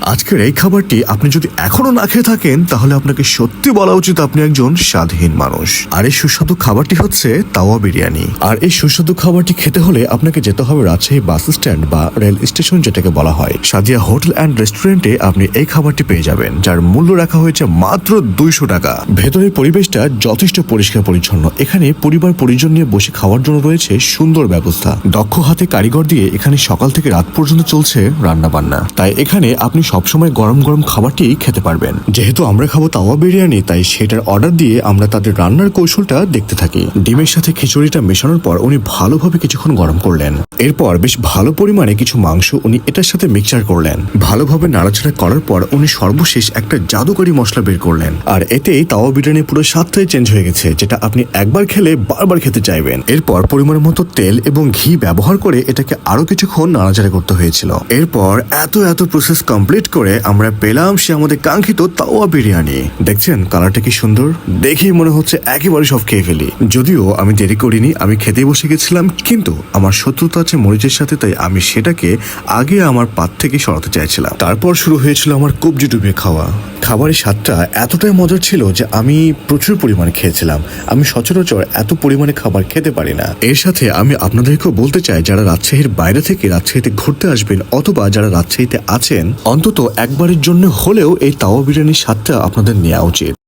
আজকের এই খাবারটি আপনি যদি এখনো না খেয়ে থাকেন তাহলে আপনাকে সত্যি বলা উচিত আপনি একজন স্বাদহীন মানুষ। আর এই সুস্বাদু খাবারটি হচ্ছে তাওয়া বিরিয়ানি। আর এই সুস্বাদু খাবারটি খেতে হলে আপনাকে যেতে হবে রাজশাহী বাস স্ট্যান্ড বা রেল স্টেশন, যেটাকে বলা হয় সাদিয়া হোটেল অ্যান্ড রেস্টুরেন্টে। আপনি এই খাবারটি পেয়ে যাবেন, যার মূল্য রাখা হয়েছে মাত্র 200 টাকা। ভেতরের পরিবেশটা যথেষ্ট পরিষ্কার পরিচ্ছন্ন। এখানে পরিবার পরিজন নিয়ে বসে খাওয়ার জন্য রয়েছে সুন্দর ব্যবস্থা। দক্ষ হাতে কারিগর দিয়ে এখানে সকাল থেকে রাত পর্যন্ত চলছে রান্না বান্না। তাই এখানে আপনি সবসময় গরম গরম খাবারটি খেতে পারবেন। যেহেতু আমরা খাবো তাওয়া বিরিয়ানি, তাই সেটার অর্ডার দিয়ে আমরা তাদের রান্নার কৌশলটা দেখতে থাকি। ডিমের সাথে খিচুড়িটা মেশানোর পর উনি ভালোভাবে কিছুক্ষণ গরম করলেন। এরপর বেশ ভালো পরিমাণে কিছু মাংস উনি এটার সাথে মিক্সচার করলেন। ভালোভাবে নাড়াচাড়া করার পর উনি সর্বশেষ একটা জাদুকরি মশলা বের করলেন। আর এতেই তাওয়া বিরিয়ানি পুরো স্বাদটাই চেঞ্জ হয়ে গেছে, যেটা আপনি একবার খেলে বারবার খেতে চাইবেন। এরপর পরিমাণের মতো তেল এবং ঘি ব্যবহার করে এটাকে আরো কিছুক্ষণ নাড়াচাড়া করতে হয়েছিল। এরপর এত প্রসেস কমপ্লিট করে আমরা পেলাম সে আমাদের কাঙ্ক্ষিত তাওয়া বিরিয়ানি। দেখছেন কালারটা কি সুন্দর, দেখেই মনে হচ্ছে একেবারে সব খেয়ে ফেলি। যদিও আমি দেরি করিনি, আমি খেতে বসে গেছিলাম, কিন্তু আমার শত্রুতা আছে মরিচের সাথে, তাই আমি সেটাকে আগে আমার পাত থেকে সরাতে চাইছিলাম। তারপর শুরু হয়েছিল আমার কবজি ডুবিয়ে খাওয়া। খাবারের স্বাদটা এতটাই মজার ছিল যে আমি প্রচুর পরিমাণে খেয়েছিলাম। আমি সচরাচর এত পরিমাণে খাবার খেতে পারি না। এর সাথে আমি আপনাদেরকেও বলতে চাই, যারা রাজশাহীর বাইরে থেকে রাজশাহীতে ঘুরতে আসবেন অথবা যারা রাজশাহীতে আছেন, অন্তত একবারের জন্য হলেও এই তাওয়া বিরিয়ানির স্বাদটা আপনাদের নেওয়া উচিত।